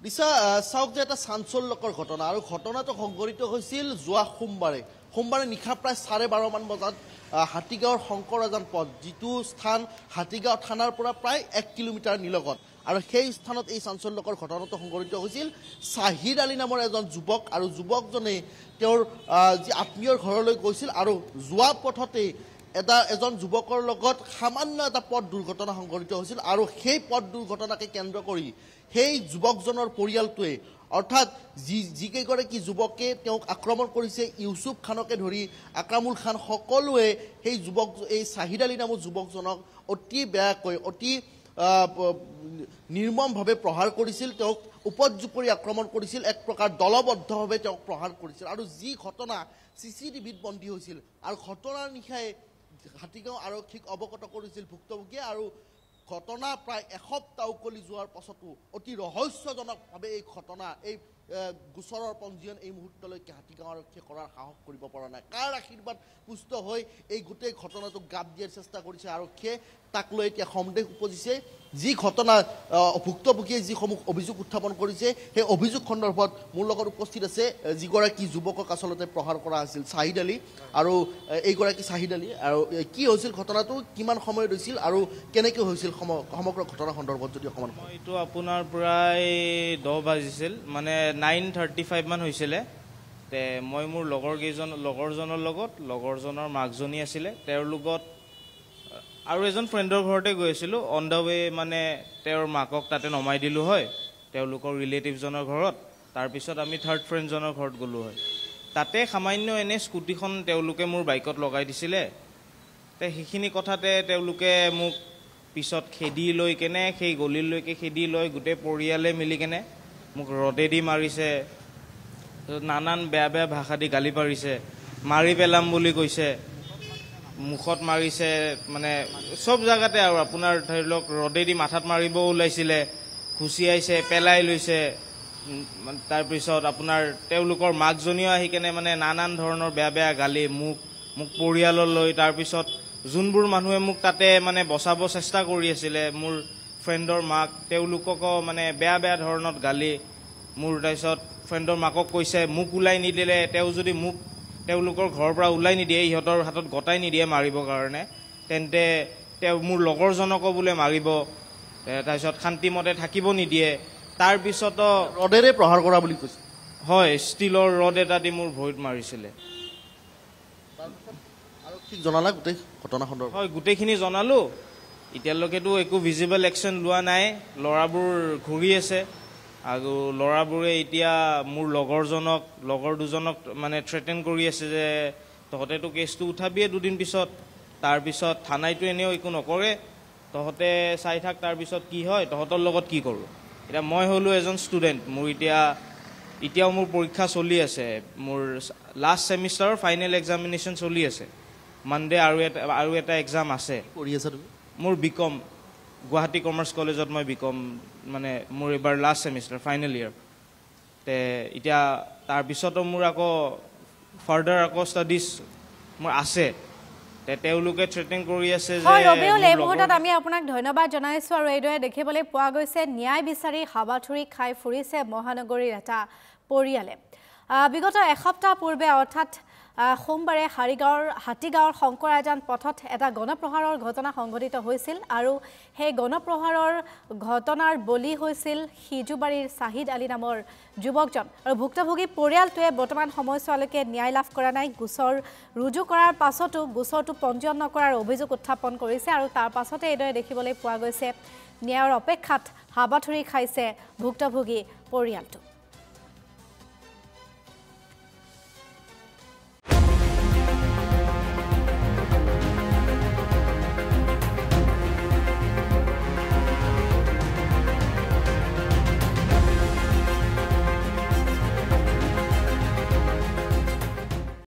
দিশা চাওক যে এটা চাঞ্চল্যকৰ ঘটনা আৰু ঘটনাটো সংঘটিত হৈছিল যোৱা সোমবাৰে নিশা প্ৰায় 12:30 মান বজাত হাতীগাঁৱৰ শংকৰ ৰাজান পথ যিটো স্থান হাতীগাঁও থানাৰ পৰা প্ৰায় 1 কিলোমিটাৰ নিলগত আৰু সেই স্থানত এই চাঞ্চল্যকৰ ঘটনাটো সংঘটিত হৈছিল শাহিদ আলী নামৰ এজন যুৱক আৰু যুৱকজনে তেওঁৰ যি আত্মীয়ৰ ঘৰলৈ গৈছিল আৰু যোৱা পথতে এজন যুৱকৰ লগত সামান্য এটা পথ দুৰ্ঘটনা সংঘটিত হৈছিল আৰু সেই পথ দুৰ্ঘটনাকে কেন্দ্ৰ কৰি সেই যুৱকজনৰ পৰিয়ালটোৱে অৰ্থাৎ যিকেইগৰাকী যুৱকে তেওঁক আক্ৰমণ কৰিছে ইউসুফ খানকে ধৰি আকামুল খান সকলোৱে সেই এই শাহিদ আলী নামৰ যুৱকজনক অতি বেয়াকৈ অতি নিৰ্মমভাৱে প্ৰহাৰ কৰিছিল তেওঁক উপযোগ কৰি আক্ৰমণ কৰিছিল এক প্ৰকাৰ দলবদ্ধভাৱে তেওঁক প্ৰহাৰ কৰিছিল আৰু যি ঘটনা চিচিটিভিত বন্দী হৈছিল আৰু ঘটনাৰ নিশাই হাতীগাঁও আৰক্ষীক অৱগত কৰিছিল ভুক্তভোগীয়ে আৰু ঘটনা প্ৰায় এসপ্তাহ উকলি যোৱাৰ পাছতো অতি ৰহস্যজনকভাৱে এই ঘটনা এই গোচৰৰ পঞ্জীয়ন এই মুহূৰ্তলৈকে হাতীগাঁও আৰক্ষীয়ে কৰাৰ সাহস কৰিব পৰা নাই কাৰ আশীৰ্বাদ পুষ্ট হৈ এই গোটেই ঘটনাটোক গাপ দিয়াৰ চেষ্টা কৰিছে আৰক্ষীয়ে তাক লৈ এতিয়া সন্দেহ উপজিছে যি ঘটনা ভুক্তভোগীয়ে যিসমূহ অভিযোগ উত্থাপন কৰিছে সেই অভিযোগ সন্দৰ্ভত মোৰ লগত উপস্থিত আছে যিগৰাকী যুৱকক আচলতে প্ৰহাৰ কৰা আছিল শাহিদ আলী আৰু এইগৰাকী শাহিদ আলী আৰু কি হৈছিল ঘটনাটো কিমান সময় হৈছিল আৰু কেনেকৈ হৈছিল সমগ্ৰ ঘটনা সন্দৰ্ভত যদি অকণমান এইটো আপোনাৰ প্ৰায় 10 বাজিছিল মানে 9:35 মান হৈছিলে তে মই মোৰ লগৰজনৰ লগত লগৰজনৰ মাকজনী আছিলে তেওঁৰ লগত আৰু এজন ফ্ৰেণ্ডৰ ঘৰতে গৈছিলোঁ অন দ্য ৱে মানে তেওঁৰ মাকক তাতে নমাই দিলোঁ হয় তেওঁলোকৰ ৰিলেটিভজনৰ ঘৰত তাৰপিছত আমি থাৰ্ড ফ্ৰেণ্ডজনৰ ঘৰত গ'লোঁ হয় তাতে সামান্য এনে স্কুটিখন তেওঁলোকে মোৰ বাইকত লগাই দিছিলে তে সেইখিনি কথাতে তেওঁলোকে মোক পিছত খেদি লৈ কেনে সেই গলিলৈকে খেদি লৈ গোটেই পৰিয়ালে মিলি কেনে মোক ৰদেদি মাৰিছে নানান বেয়া ভাষা দি গালি পাৰিছে মাৰি পেলাম বুলি কৈছে মুখত মাৰিছে মানে সব জায়গাতে আৰু আপোনাৰ ধৰি লওক ৰদেদি মাথাত মাৰিব ওলাইছিলে খুচিয়াইছে পেলাই লৈছে তাৰপিছত আপোনাৰ তেওঁলোকৰ মাকজনীও আহি কেনে মানে নানান ধৰণৰ বেয়া গালি মোক পৰিয়াললৈ তাৰপিছত যোনবোৰ মানুহে মোক তাতে মানে বচাব চেষ্টা কৰি আছিলে মোৰ ফ্ৰেণ্ডৰ মাক তেওঁলোককো মানে বেয়া ধৰণত গালি মোৰ তাৰপিছত ফ্ৰেণ্ডৰ মাকক কৈছে মোক ওলাই নিদিলে তেওঁ যদি মোক তেওঁলোকৰ ঘৰৰ পৰা ওলাই নিদিয়ে ইহঁতৰ হাতত গটাই নিদিয়ে মাৰিবৰ কাৰণে তেন্তে তেওঁ মোৰ লগৰজনকো বোলে মাৰিব তাৰপিছত শান্তিমতে থাকিব নিদিয়ে তাৰপিছতো ৰডেৰে প্ৰহাৰ কৰা বুলি কৈছে হয় ষ্টিলৰ ৰড এটা দি মোৰ ভৰিত মাৰিছিলে আৰু ঠিক জনালা গোটেই ঘটনা সন্দৰ্ভত হয় গোটেইখিনি জনালোঁ এতিয়ালৈকেতো একো ভিজিবল একশ্যন লোৱা নাই ল'ৰাবোৰ ঘূৰি আছে আৰু ল'ৰাবোৰে এতিয়া মোৰ লগৰ দুজনক মানে থ্ৰেটেন কৰি আছে যে তহঁতেতো কেছটো উঠাবিয়ে দুদিন পিছত তাৰপিছত থানাইতো এনেও একো নকৰে তহঁতে চাই থাক তাৰপিছত কি হয় তহঁতৰ লগত কি কৰোঁ এতিয়া মই হ'লোঁ এজন ষ্টুডেণ্ট মোৰ এতিয়াও মোৰ পৰীক্ষা চলি আছে মোৰ লাষ্ট ছেমিষ্টাৰৰ ফাইনেল এক্সামিনেশ্যন চলি আছে মানডে আৰু এটা এক্সাম আছে কৰি আছা তুমি মোৰ বিকম গুৱাহাটী কমাৰ্চ কলেজত মই বিকম মানে মোৰ এবাৰ লাষ্ট ছেমিষ্টাৰ ফাইনেল ইয়াৰ তে এতিয়া তাৰপিছতো মোৰ আকৌ ফাৰ্ডাৰ আকৌ ষ্টাডিজ মোৰ আছে তেওঁলোকে থ্ৰেটেন কৰি আছে যে ৰবিউল এই মুহূৰ্তত আমি আপোনাক ধন্যবাদ জনাইছোঁ আৰু এইদৰে দেখিবলৈ পোৱা গৈছে ন্যায় বিচাৰি হাবাথুৰি খাই ফুৰিছে মহানগৰীৰ এটা পৰিয়ালে বিগত এসপ্তাহ পূৰ্বে অৰ্থাৎ সোমবাৰে হাতীগাঁৱৰ শংকৰ ৰাজান পথত এটা গণপ্ৰহাৰৰ ঘটনা সংঘটিত হৈছিল আৰু সেই গণপ্ৰহাৰৰ ঘটনাৰ বলি হৈছিল সিজুবাৰীৰ শাহিদ আলী নামৰ যুৱকজন আৰু ভুক্তভোগী পৰিয়ালটোৱে বৰ্তমান সময়ছোৱালৈকে ন্যায় লাভ কৰা নাই গোচৰ ৰুজু কৰাৰ পাছতো গোচৰটো পঞ্জীয়ন নকৰাৰ অভিযোগ উত্থাপন কৰিছে আৰু তাৰ পাছতে এইদৰে দেখিবলৈ পোৱা গৈছে ন্যায়ৰ অপেক্ষাত হাবাথুৰি খাইছে ভুক্তভোগী পৰিয়ালটো